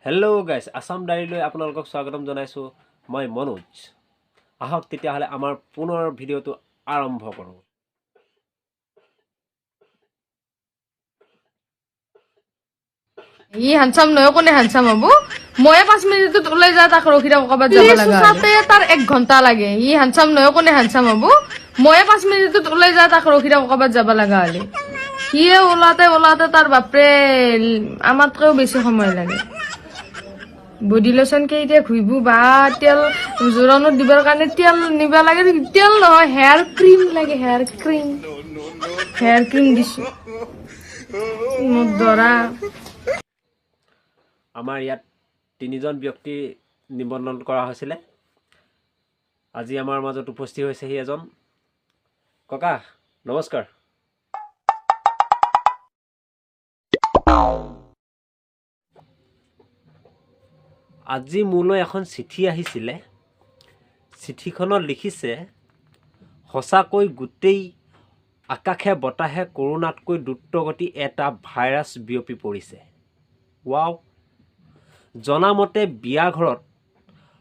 Hello' guys Assam ডায়েৰীলৈ আপোনালোকক স্বাগতম জনাইছোঁ মই মনোজ আহক তেতিয়াহ'লে আমাৰ পুনৰ ভিডিঅ'টো আৰম্ভ কৰোঁ ই হ্যান্ডসাম নয় কোনে হ্যান্ডসাম হবো ময়ে 5 মিনিটত ওলাই যা তাক ৰখি থাকো কবাত যাব লাগা সাথে তার 1 ঘন্টা লাগে ই হ্যান্ডসাম নয় কোনে হ্যান্ডসাম হবো ময়ে 5 মিনিটত ওলাই যা তাক ৰখি থাকো কবাত যাব লাগা হলে সিয়ে ওলাতে তার বাপরে আমাতকেও বেশি সময় লাগে বডি লোশন কে এতিয়া ঘুইবু বা তেল জোৰণত দিবৰ কাৰণে তেল নিবা লাগে তেল নহয় হেয়াৰ ক্ৰিম লাগে হেয়াৰ ক্ৰিম দিছো নদৰা আমাৰ ইয়াত তিনিজন ব্যক্তি নিবন্ধন কৰা হৈছিল আজি আমাৰ মাজত উপস্থিত হৈছে হি এজন ককা নমস্কাৰ আজি মোলৈ এখন চিঠি আহিছিল চিঠিখনত লিখিছে সঁচাকৈ গোটেই আকাশে বতাহে কৰোনাতকৈ দ্ৰুতগতি এটা ভাইৰাছ বিয়পি পৰিছে ওয়াও জনামতে বিয়া ঘৰত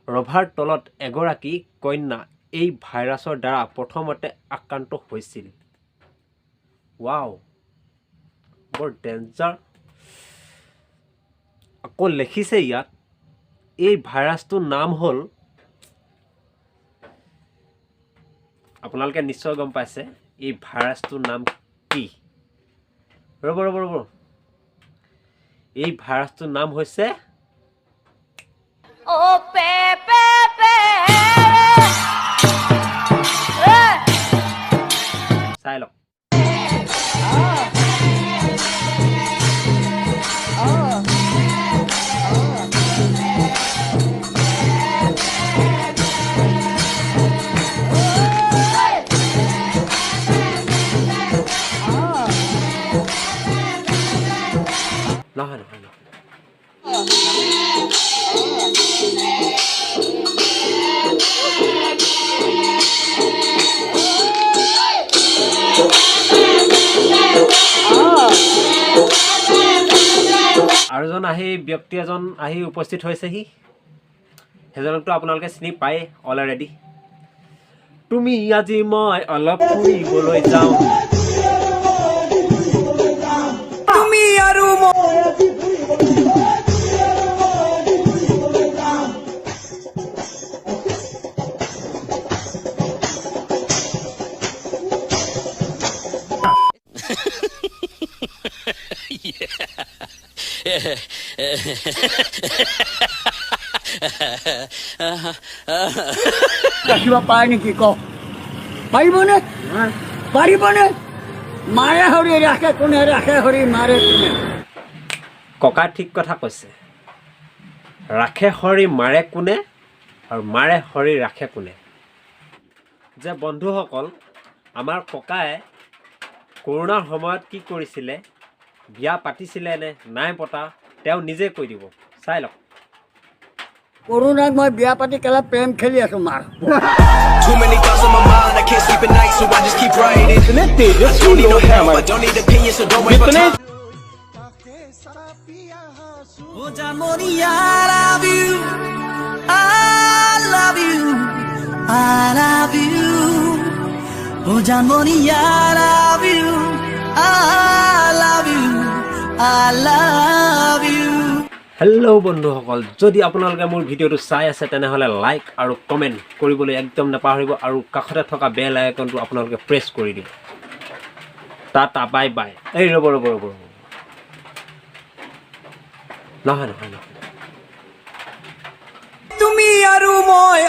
ৰভাৰ তলত এগৰাকী কন্যা এই ভাইৰাছৰ দ্বাৰা প্ৰথমতে আক্ৰান্ত হৈছিল ওয়াও বৰ ডেঞ্জাৰ আকৌ লিখিছে ইয়াত এই ভাইৰাছটোৰ নাম হ'ল আপোনালোকে নিশ্চয় গম পাইছে এই ভাইৰাছটোৰ নাম কি ৰব এই ভাইৰাছটোৰ নাম হৈছে ও পে পে পে চাই লওক নহয় আৰু জন ব্যক্তি এজন আহি উপস্থিত হৈছেহি সেইজনকতো আপোনালোকে চিনি পায় অলৰেডি তুমি আজি মই অলপ ফুৰিবলৈ যাওঁ তুমি আৰু ৰাখিব পাৰে নেকি কওক পাৰিবনে মাৰে হৰি ৰাখে কোনে ৰাখে হৰি মাৰে কোনে ককা ঠিক কথা কৈছে ৰাখে হৰি মাৰে কোনে আৰু মাৰে হৰি ৰাখে কোনে যে বন্ধুসকল আমাৰ ককাই কৰোনাৰ সময়ত কি কৰিছিলে বিয়া পাতিছিলে নে নাই পতা তেওঁ নিজে কৈ দিব চাই লওক কৰোণাত মই বিয়া পাতি কেলা প্ৰেম খেলি আছো মাৰ Too many thoughts on my mind, I can't sleep at night, so I just keep writing. I don't need no help, I don't need opinions, so don't waste my time. Oh, Jamoni, I love you, I love you, I love you. Oh, Jamoni, I love you, I love you, I love you. Hello' বন্ধুসকল যদি আপোনালোকে মোৰ ভিডিঅ'টো চাই আছে তেনেহ'লে like আৰু comment কৰিবলৈ একদম নাপাহৰিব আৰু কাষতে থকা বেল আইকনটো আপোনালোকে প্ৰেছ কৰি দিব টাটা বাই বাই এই ৰ'ব নহয় তুমি আৰু মই